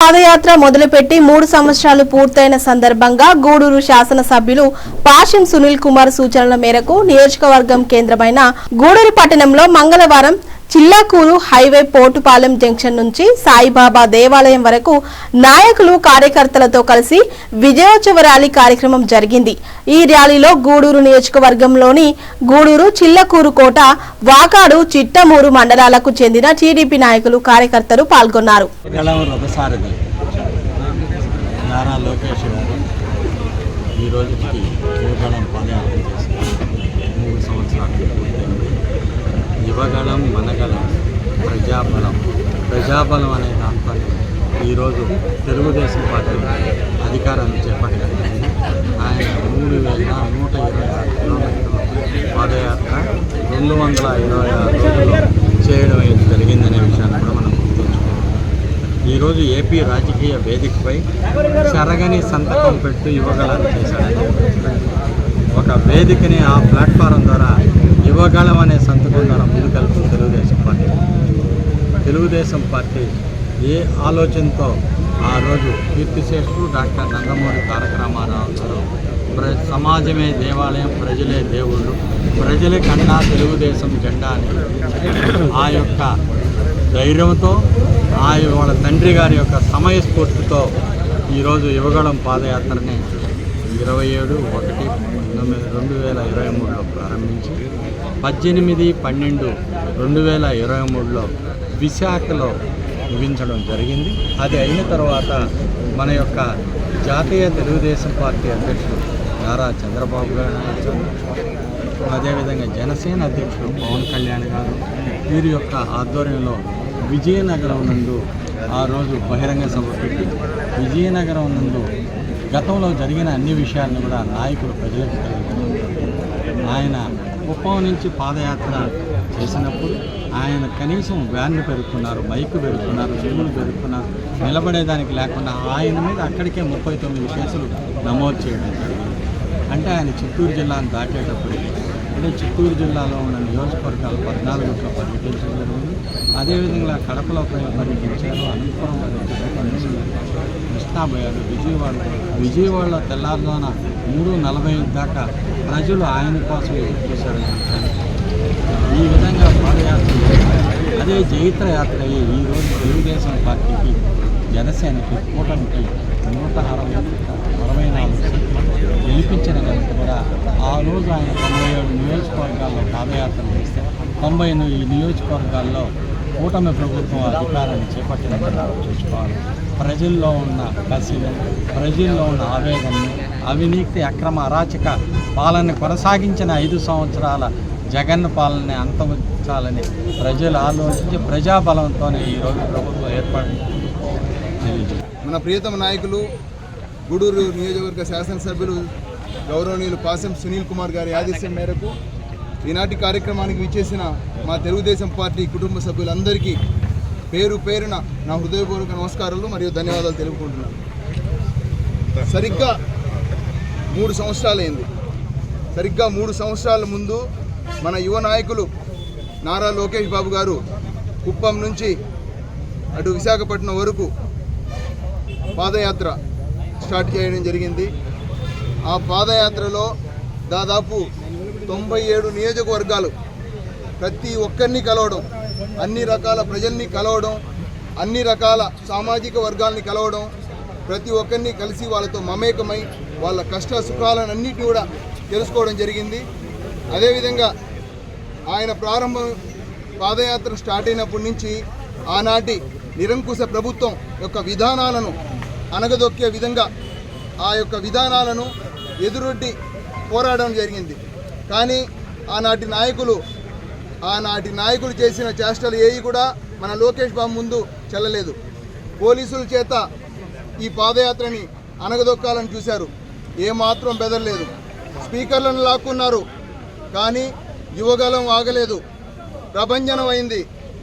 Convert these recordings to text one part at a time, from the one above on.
పాదయాత్ర మొదలుపెట్టి 3 సంవత్సరాలు పూర్తయిన సందర్భంగా గూడూరు శాసనసభ్యులు పాషం సునీల్ కుమార్ సూచనల మేరకు నియోజకవర్గం కేంద్రమైన గూడూరు పట్టణంలో మంగళవారం చిల్లాకూరు హైవే పోటుపాలెం జంక్షన్ నుంచి సాయిబాబా దేవాలయం వరకు నాయకులు కార్యకర్తలతో కలిసి విజయోత్సవ ర్యాలీ కార్యక్రమం జరిగింది. ఈ ర్యాలీలో గూడూరు నియోజకవర్గంలోని గూడూరు, చిల్లకూరు కోట, వాకాడు, చిట్టమూరు మండలాలకు చెందిన టీడీపీ నాయకులు కార్యకర్తలు పాల్గొన్నారు. యువగళం, మనగళం, ప్రజాబలం అనే దాంతో ఈరోజు తెలుగుదేశం పార్టీ అధికారాన్ని చేపట్టడం జరిగింది. ఆయన 3,126 కిలోమీటర్ల పాదయాత్ర 226 రోజులు చేయడం జరిగిందనే విషయాన్ని కూడా మనం గుర్తుంచుకోవాలి. ఈరోజు ఏపీ రాజకీయ వేదికపై చెరగని సంతకం పెట్టు యువగళాన్ని చేశాడని ఒక వేదికని ఆ ప్లాట్ఫారం ద్వారా యువగళం అనే సంతకం ద్వారా ముందుకెళ్తుంది తెలుగుదేశం పార్టీ ఏ ఆలోచనతో ఆ రోజు కీర్తిశేషులు డాక్టర్ నందమూరి తారక రామారావు గారు సమాజమే దేవాలయం, ప్రజలే దేవుళ్ళు, ప్రజల కన్నా తెలుగుదేశం జెండా అని ఆ యొక్క ధైర్యంతో వాళ్ళ తండ్రి గారి యొక్క సమయస్ఫూర్తితో ఈరోజు యువగళం పాదయాత్రని 27/1/2023లో ప్రారంభించి 18/12/2023లో విశాఖలో ముగించడం జరిగింది. అది అయిన తర్వాత మన యొక్క జాతీయ తెలుగుదేశం పార్టీ అధ్యక్షుడు నారా చంద్రబాబు నాయుడు, అదేవిధంగా జనసేన అధ్యక్షుడు పవన్ కళ్యాణ్ గారు వీరి యొక్క ఆధ్వర్యంలో విజయనగరం నందు ఆ రోజు బహిరంగ సభ పెట్టి విజయనగరం నందు గతంలో జరిగిన అన్ని విషయాలను కూడా నాయకులు ప్రజలకు తెలియజేస్తారు. ఆయన కుప్పం నుంచి పాదయాత్ర చేసినప్పుడు ఆయన కనీసం వ్యాన్లు పెరుగుతున్నారు, మైకు పెరుగుతున్నారు, చెవులు పెరుగుతున్నారు, నిలబడేదానికి లేకుండా ఆయన మీద అక్కడికే 39 కేసులు నమోదు చేయడం జరిగింది. అంటే ఆయన చిత్తూరు జిల్లాను దాటేటప్పుడు అంటే చిత్తూరు జిల్లాలో ఉన్న నియోజకవర్గాలు 14 పర్యటించడం జరిగింది. అదేవిధంగా కడపలో పర్యటించారు, అనంతపురం పర్యటించారు, కృష్ణా పోయారు, విజయవాడలో తెల్లారుజామున 3:45 దాకా ప్రజలు ఆయన కోసం చూశారు. ఈ విధంగా పాదయాత్ర అదే జైత్ర యాత్ర అయ్యి ఈరోజు తెలుగుదేశం పార్టీకి, జనసేనకి, కూటమికి 164 గెలిపించిన కనుక కూడా ఆ రోజు ఆయన 97 నియోజకవర్గాల్లో పాదయాత్ర చేస్తే 90 నియోజకవర్గాల్లో కూటమి ప్రభుత్వం అధికారాన్ని చేపట్టినట్టుగా చూసుకోవాలి. ప్రజల్లో ఉన్న కసిని, ప్రజల్లో ఉన్న ఆవేదనని, అవినీతి, అక్రమ, అరాచక పాలన కొనసాగించిన 5 సంవత్సరాల జగన్ పాలనని అంతమించాలని ప్రజలు ఆలోచించి ప్రజాబలంతోనే ఈరోజు ప్రభుత్వం ఏర్పాటు తెలియజేయాలి. మన ప్రియతమ నాయకులు గూడూరు నియోజకవర్గ శాసనసభ్యులు గౌరవనీయులు పాషం సునీల్ కుమార్ గారి ఆదేశం మేరకు ఈనాటి కార్యక్రమానికి విచ్చేసిన మా తెలుగుదేశం పార్టీ కుటుంబ సభ్యులందరికీ పేరు పేరున నా హృదయపూర్వక నమస్కారాలు మరియు ధన్యవాదాలు తెలుపుకుంటున్నాను. సరిగ్గా 3 సంవత్సరాలైంది. సరిగ్గా 3 సంవత్సరాల ముందు మన యువ నాయకులు నారా లోకేష్ బాబు గారు కుప్పం నుంచి అటు విశాఖపట్నం వరకు పాదయాత్ర స్టార్ట్ చేయడం జరిగింది. ఆ పాదయాత్రలో దాదాపు 97 నియోజకవర్గాలు ప్రతి ఒక్కరిని కలవడం, అన్ని రకాల ప్రజల్ని కలవడం, అన్ని రకాల సామాజిక వర్గాల్ని కలవడం, ప్రతి ఒక్కరిని కలిసి వాళ్ళతో మమేకమై వాళ్ళ కష్ట సుఖాలన్నింటినీ కూడా తెలుసుకోవడం జరిగింది. అదేవిధంగా ఆయన పాదయాత్ర స్టార్ట్ అయినప్పటి నుంచి ఆనాటి నిరంకుశ ప్రభుత్వం యొక్క విధానాలను అణగదొక్కే విధంగా ఆ యొక్క విధానాలను ఎదురొడ్డి పోరాడడం జరిగింది. కానీ ఆనాటి నాయకులు చేసిన చేష్టలు ఏవి కూడా మన లోకేష్ బాబు ముందు చెల్లలేదు. పోలీసుల చేత ఈ పాదయాత్రని అణగదొక్కాలని చూశారు, ఏమాత్రం బెదరలేదు. స్పీకర్లను లాక్కున్నారు, కానీ యువగలం ఆగలేదు. ప్రభంజనం అయింది.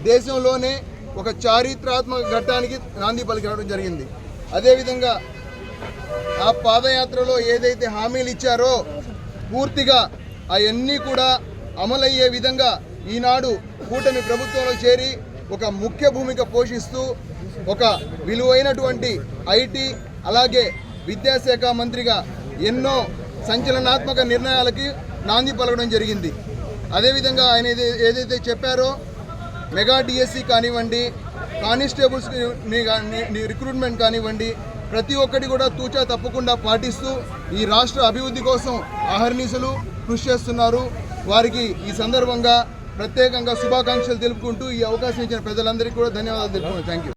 దేశంలోనే ఒక చారిత్రాత్మక ఘట్టానికి నాంది పలికడం జరిగింది. అదేవిధంగా ఆ పాదయాత్రలో ఏదైతే హామీలు ఇచ్చారో పూర్తిగా అవన్నీ కూడా అమలయ్యే విధంగా ఈనాడు కూటమి ప్రభుత్వంలో చేరి ఒక ముఖ్య భూమిక పోషిస్తూ ఒక విలువైనటువంటి ఐటీ అలాగే విద్యాశాఖ మంత్రిగా ఎన్నో సంచలనాత్మక నిర్ణయాలకి నాంది పలకడం జరిగింది. అదేవిధంగా ఆయన ఏదైతే చెప్పారో మెగా డిఎస్సి కానివ్వండి, కానిస్టేబుల్స్ రిక్రూట్మెంట్ కానివ్వండి, ప్రతి ఒక్కటి కూడా తూచా తప్పకుండా పాటిస్తూ ఈ రాష్ట్ర అభివృద్ధి కోసం అహర్నిశలు కృషి చేస్తున్నారు. వారికి ఈ సందర్భంగా ప్రత్యేకంగా శుభాకాంక్షలు తెలుపుకుంటూ ఈ అవకాశం ఇచ్చిన ప్రజలందరికీ కూడా ధన్యవాదాలు తెలుపుకుంటున్నాను. Thank you.